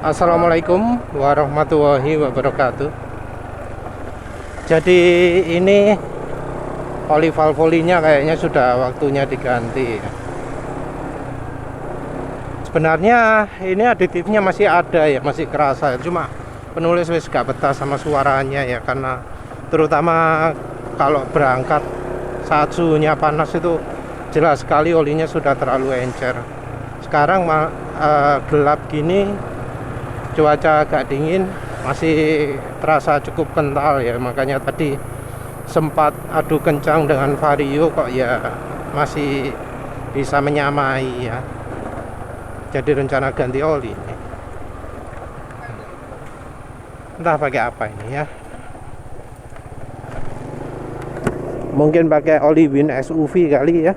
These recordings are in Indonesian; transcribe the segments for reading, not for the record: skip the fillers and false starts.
Assalamualaikum warahmatullahi wabarakatuh. Jadi ini oli valvolinya kayaknya sudah waktunya diganti. Sebenarnya ini aditifnya masih ada ya, masih kerasa. Cuma penulis wis gak betah sama suaranya ya, karena terutama kalau berangkat saat suhunya panas itu jelas sekali olinya sudah terlalu encer. Sekarang gelap gini, cuaca agak dingin, masih terasa cukup kental ya, makanya tadi sempat adu kencang dengan Vario kok ya masih bisa menyamai ya. Jadi rencana ganti oli, entah pakai apa ini ya, mungkin pakai oli Win SUV kali ya.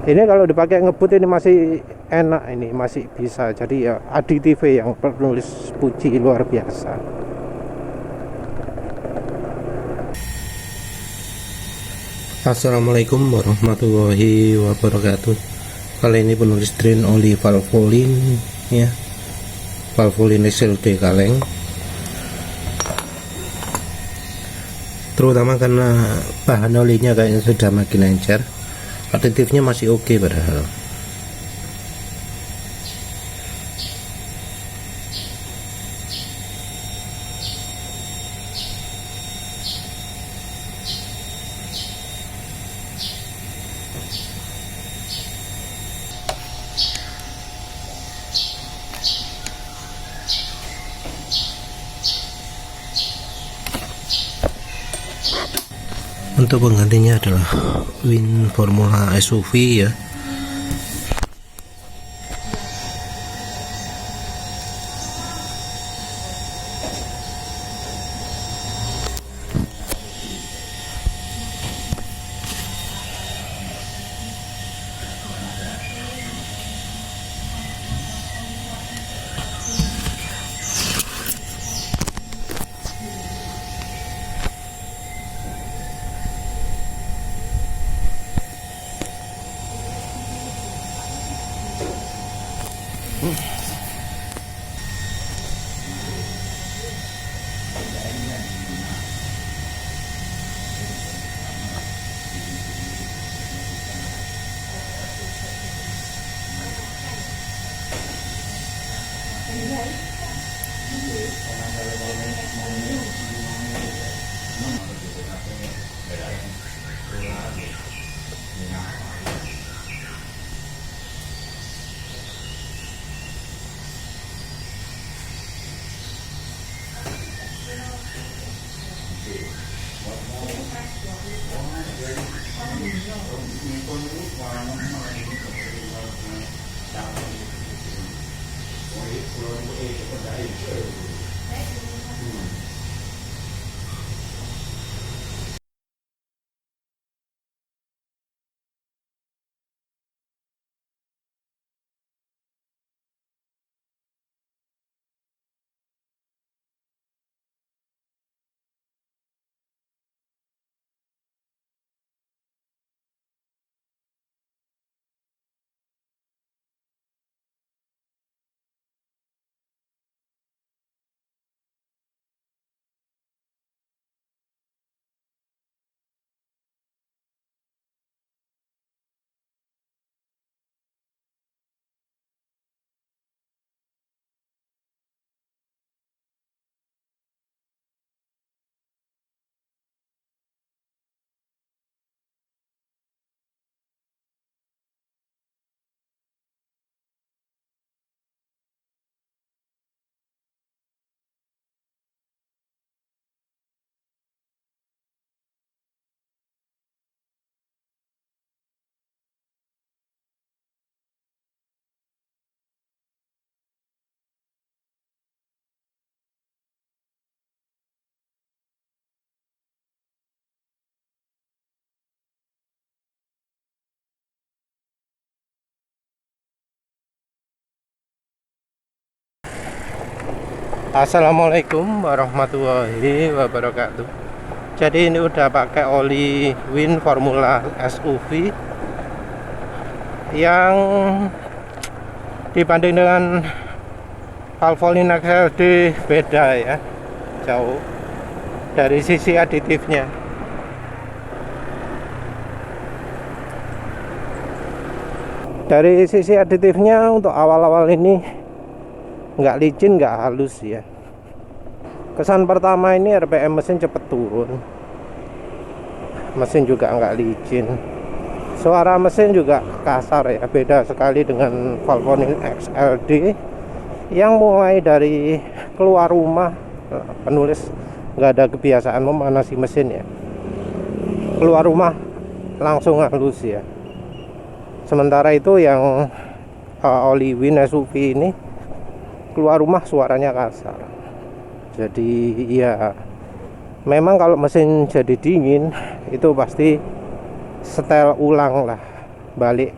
Ini kalau dipakai ngebut ini masih enak, ini masih bisa. Jadi ya aditif yang penulis puji luar biasa. Assalamualaikum warahmatullahi wabarakatuh. Kali ini penulis drain oli valvolin ya, valvolin SLT kaleng. Terutama karena bahan olinya kayaknya sudah makin encer. Aditifnya masih oke padahal. Untuk penggantinya adalah Win Formula SUV ya. Assalamualaikum warahmatullahi wabarakatuh. Jadi ini udah pakai oli Win Formula SUV yang dibanding dengan Valvoline XLD beda ya, jauh dari sisi aditifnya. Dari sisi aditifnya untuk awal-awal ini nggak licin, nggak halus ya. Kesan pertama ini RPM mesin cepet turun, mesin juga nggak licin, suara mesin juga kasar ya, beda sekali dengan Valvoline XLD yang mulai dari keluar rumah. Penulis nggak ada kebiasaan memanasi mesin ya, keluar rumah langsung halus ya. Sementara itu yang Oli Win SUV ini keluar rumah suaranya kasar. Jadi ya memang kalau mesin jadi dingin itu pasti setel ulang lah, balik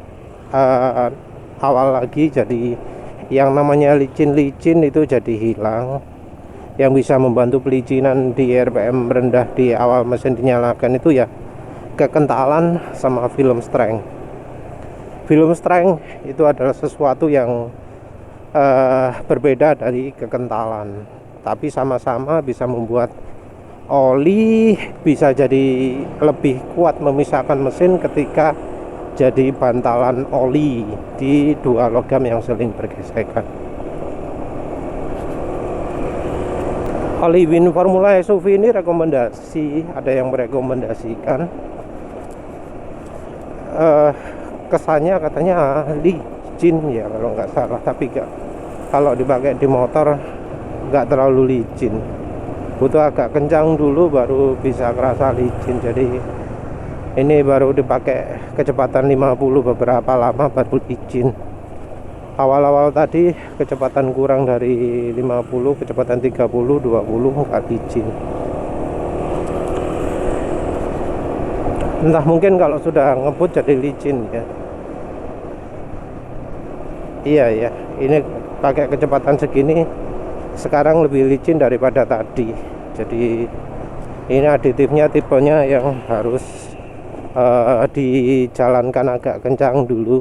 awal lagi. Jadi yang namanya licin-licin itu jadi hilang. Yang bisa membantu pelicinan di RPM rendah di awal mesin dinyalakan itu ya kekentalan sama film strength. Film strength itu adalah sesuatu yang berbeda dari kekentalan, tapi sama-sama bisa membuat oli bisa jadi lebih kuat memisahkan mesin ketika jadi bantalan oli di dua logam yang saling bergesekan. Oli Win Formula SUV ini rekomendasi, ada yang merekomendasikan kesannya katanya licin ya kalau nggak salah, tapi kalau dipakai di motor nggak terlalu licin, butuh agak kencang dulu baru bisa kerasa licin. Jadi ini baru dipakai kecepatan 50 beberapa lama baru licin. Awal-awal tadi kecepatan kurang dari 50, kecepatan 30, 20 nggak licin. Entah mungkin kalau sudah ngebut jadi licin ya. Iya ya, ini pakai kecepatan segini sekarang lebih licin daripada tadi. Jadi ini aditifnya tipenya yang harus dijalankan agak kencang dulu.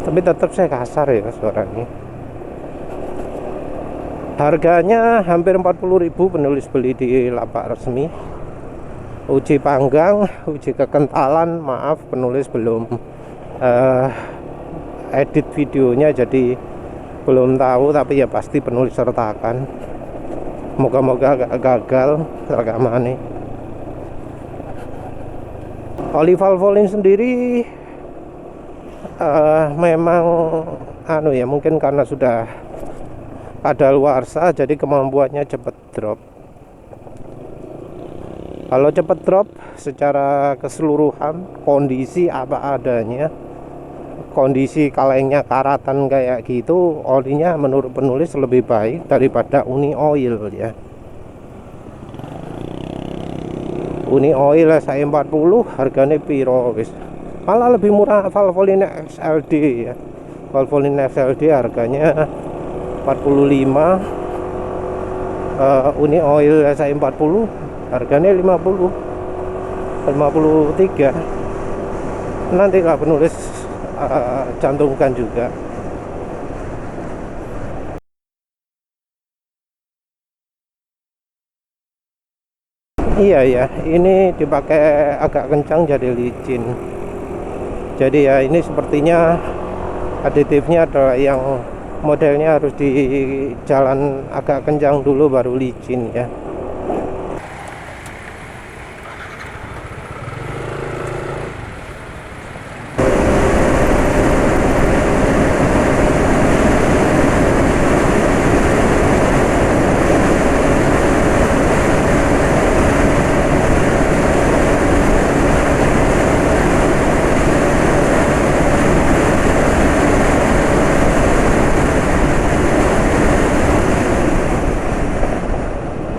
Tapi tetap saya kasar ya suaranya. Harganya hampir 40.000, penulis beli di lapak resmi. Uji panggang, uji kekentalan, maaf penulis belum edit videonya jadi belum tahu, tapi ya pasti penulis sertakan. Moga-moga gak gagal rekamannya. Oli Valvoline sendiri memang ya mungkin karena sudah ada luarsa jadi kemampuannya cepet drop. Kalau cepet drop secara keseluruhan kondisi apa adanya, kondisi kalengnya karatan kayak gitu, olinya menurut penulis lebih baik daripada Uni Oil ya. Uni Oil SE40 harganya piro wis, malah lebih murah Valvoline XLD ya. Valvoline XLD harganya 45, Uni Oil SE40 harganya 53. Nanti lah penulis cantumkan juga. Iya ya, ini dipakai agak kencang jadi licin. Jadi ya ini sepertinya aditifnya adalah yang modelnya harus di jalan agak kencang dulu baru licin ya.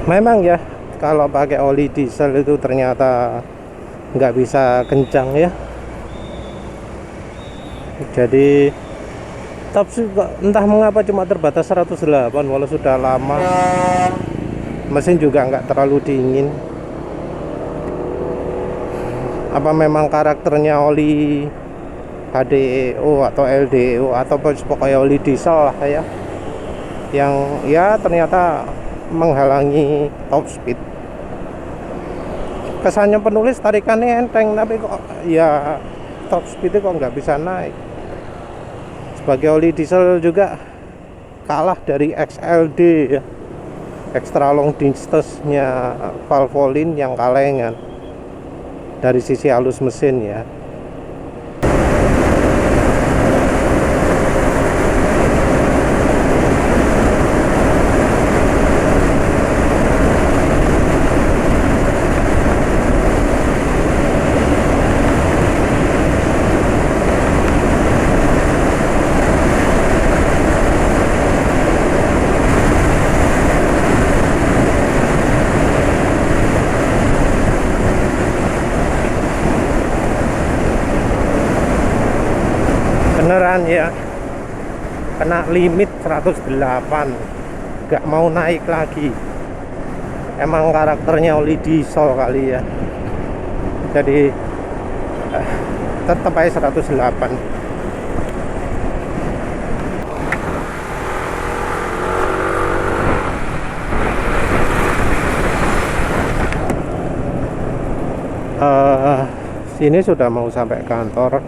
Memang ya kalau pakai oli diesel itu ternyata nggak bisa kencang ya. Jadi tapi entah mengapa cuma terbatas 108 walau sudah lama. Mesin juga nggak terlalu dingin. Apa memang karakternya oli HDEO atau LDEO atau pokoknya oli diesel lah ya, yang ya ternyata menghalangi top speed. Kesannya penulis tarikannya enteng, tapi kok ya top speednya kok nggak bisa naik. Sebagai oli diesel juga kalah dari XLD ya, extra long distance nya Valvoline yang kalengan dari sisi halus mesin ya. Beneran ya, kena limit 108, gak mau naik lagi. Emang karakternya oli diesel kali ya, jadi tetap aja 108. Sini sudah mau sampai kantor.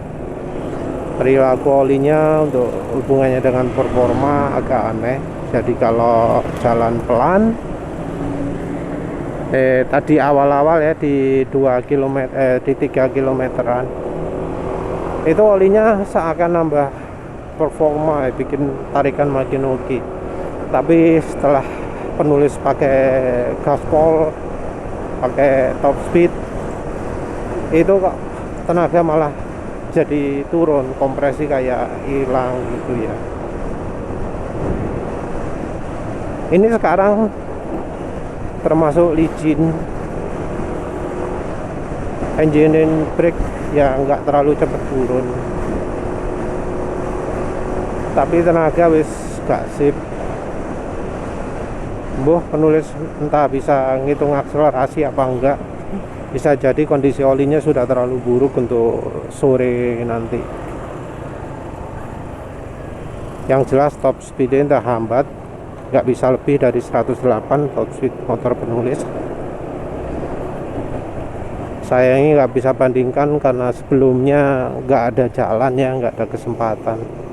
Perilaku olinya untuk hubungannya dengan performa agak aneh. Jadi kalau jalan pelan, tadi awal-awal ya di 2 km, di 3 kilometeran, itu olinya seakan nambah performa, bikin tarikan makin oke. Tapi setelah penulis pakai gaspol, pakai top speed, itu kok tenaga malah jadi turun, kompresi kayak hilang gitu ya. Ini sekarang termasuk licin, engine brake ya nggak terlalu cepat turun, tapi tenaga wis gak sip. Penulis entah bisa ngitung akselerasi apa enggak. Bisa jadi kondisi olinya sudah terlalu buruk untuk sore nanti. Yang jelas top speednya entah hambat, nggak bisa lebih dari 108 top speed motor penulis. Sayangnya nggak bisa bandingkan karena sebelumnya nggak ada jalannya, nggak ada kesempatan.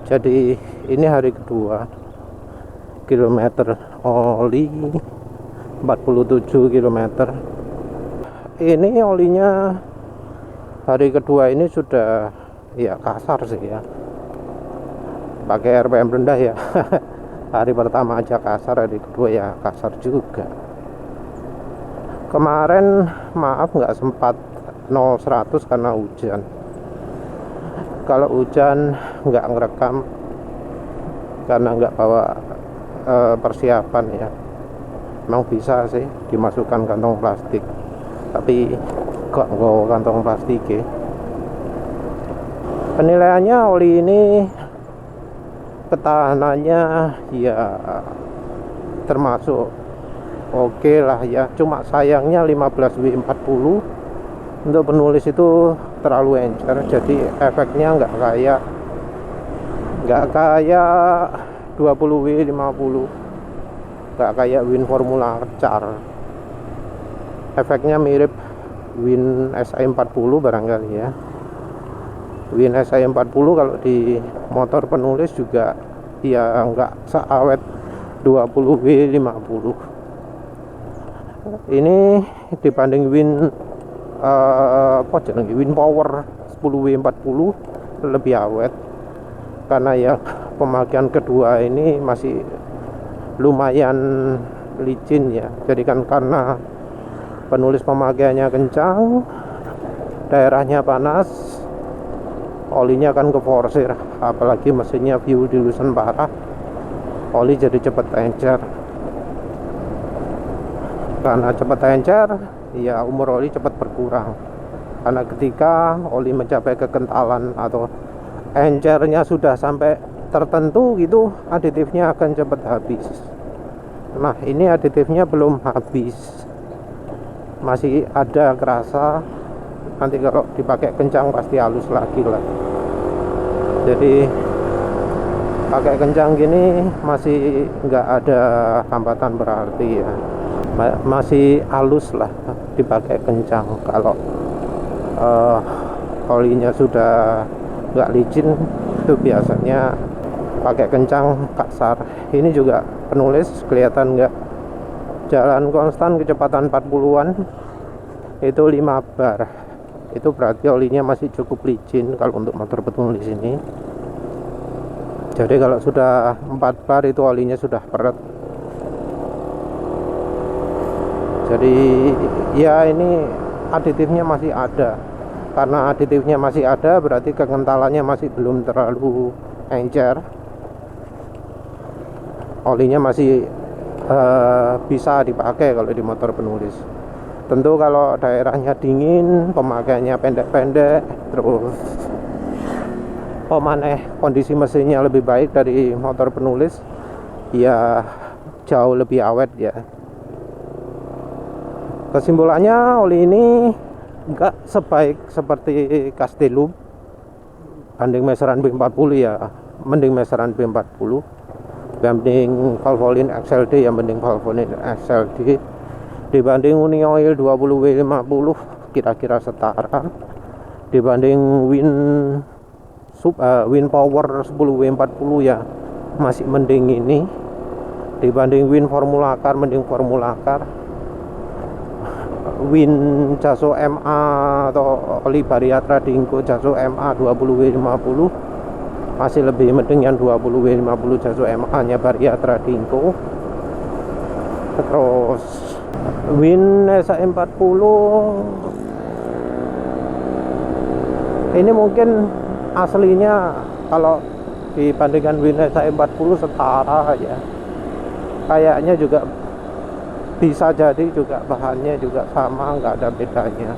Jadi ini hari kedua, kilometer oli 47 km. Ini olinya hari kedua ini sudah ya kasar sih ya, pakai RPM rendah ya. Hari pertama aja kasar, hari kedua ya kasar juga. Kemarin maaf nggak sempat 0-100 karena hujan. Kalau hujan nggak ngerekam karena nggak bawa persiapan ya. Memang bisa sih dimasukkan kantong plastik, tapi kok nggak kantong plastik ya. Penilaiannya oli ini ketahanannya ya termasuk oke lah ya. Cuma sayangnya 15W40 untuk penulis itu terlalu encer, jadi efeknya nggak kayak 20W50, nggak kayak Win Formula Car. Efeknya mirip Win SI40 barangkali ya. Win SI40 kalau di motor penulis juga ya nggak seawet 20W50. Ini dibanding Win Win Power 10W40 lebih awet, karena ya pemakaian kedua ini masih lumayan licin ya. Jadi kan karena penulis pemakaiannya kencang, daerahnya panas, olinya kan keforsir, apalagi mesinnya fuel dilution parah, oli jadi cepet encer. Karena cepet encer ya umur oli cepat berkurang, karena ketika oli mencapai kekentalan atau encernya sudah sampai tertentu gitu aditifnya akan cepat habis. Nah ini aditifnya belum habis, masih ada kerasa. Nanti kalau dipakai kencang pasti halus lagi lah. Jadi pakai kencang gini masih nggak ada hambatan berarti ya, masih halus lah dipakai kencang. Kalau olinya sudah nggak licin itu biasanya pakai kencang kasar. Ini juga penulis kelihatan nggak, jalan konstan kecepatan 40-an itu 5 bar. Itu berarti olinya masih cukup licin kalau untuk motor penulis ini. Jadi kalau sudah 4 bar itu olinya sudah peret. Jadi ya ini aditifnya masih ada. Karena aditifnya masih ada berarti kekentalannya masih belum terlalu encer. Olinya masih bisa dipakai kalau di motor penulis. Tentu kalau daerahnya dingin, pemakaiannya pendek-pendek, terus kondisi mesinnya lebih baik dari motor penulis, ya jauh lebih awet ya. Kesimpulannya oli ini enggak sebaik seperti Castellum banding meseran B40 ya, mending meseran B40, banding Valvoline XLD ya, mending Valvoline XLD. Dibanding Unioil 20W50 kira-kira setara. Dibanding Win Power 10W40 ya masih mending ini. Dibanding Win Formula Car mending Formula Car. Win Jaso MA atau oli Bariatra Dinko Jaso MA 20W50 masih lebih mending yang 20W50 Jaso MA nya Bariatra Dinko. Terus Win SA40 ini mungkin aslinya kalau dibandingkan Win SA40 setara ya, kayaknya juga bisa jadi juga bahannya juga sama, nggak ada bedanya.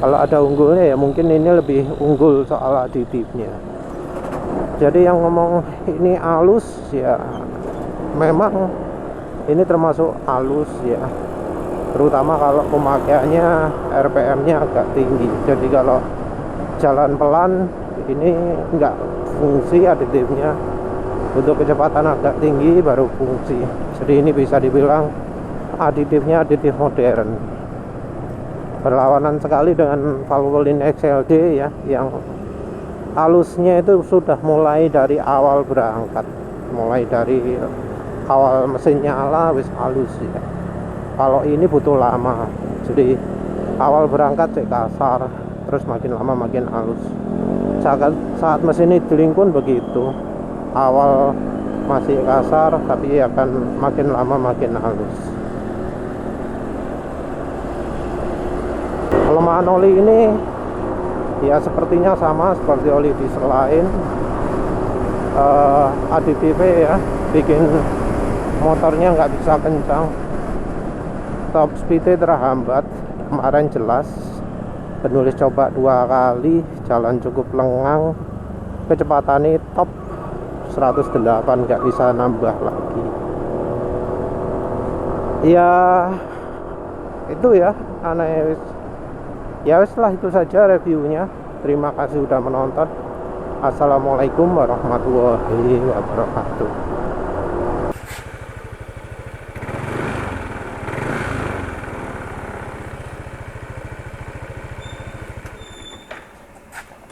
Kalau ada unggulnya ya mungkin ini lebih unggul soal aditifnya. Jadi yang ngomong ini halus ya memang ini termasuk halus ya, terutama kalau pemakaiannya RPM-nya agak tinggi. Jadi kalau jalan pelan ini nggak fungsi aditifnya, untuk kecepatan agak tinggi baru fungsi. Jadi ini bisa dibilang aditifnya aditif modern, berlawanan sekali dengan Valvoline XLD ya, yang halusnya itu sudah mulai dari awal berangkat, mulai dari awal mesin nyala wis halus ya. Kalau ini butuh lama, jadi awal berangkat cek kasar, terus makin lama makin halus. Saat mesin idling pun begitu, awal masih kasar tapi akan makin lama makin halus. Kelemahan oli ini ya sepertinya sama seperti oli diesel lain, aditifnya ya bikin motornya nggak bisa kencang, top speednya terhambat. Kemarin jelas penulis coba 2 kali jalan cukup lengang, kecepatannya top 108, nggak bisa nambah lagi ya. Itu ya aneh. Ya wes lah, itu saja reviewnya. Terima kasih sudah menonton. Assalamualaikum warahmatullahi wabarakatuh.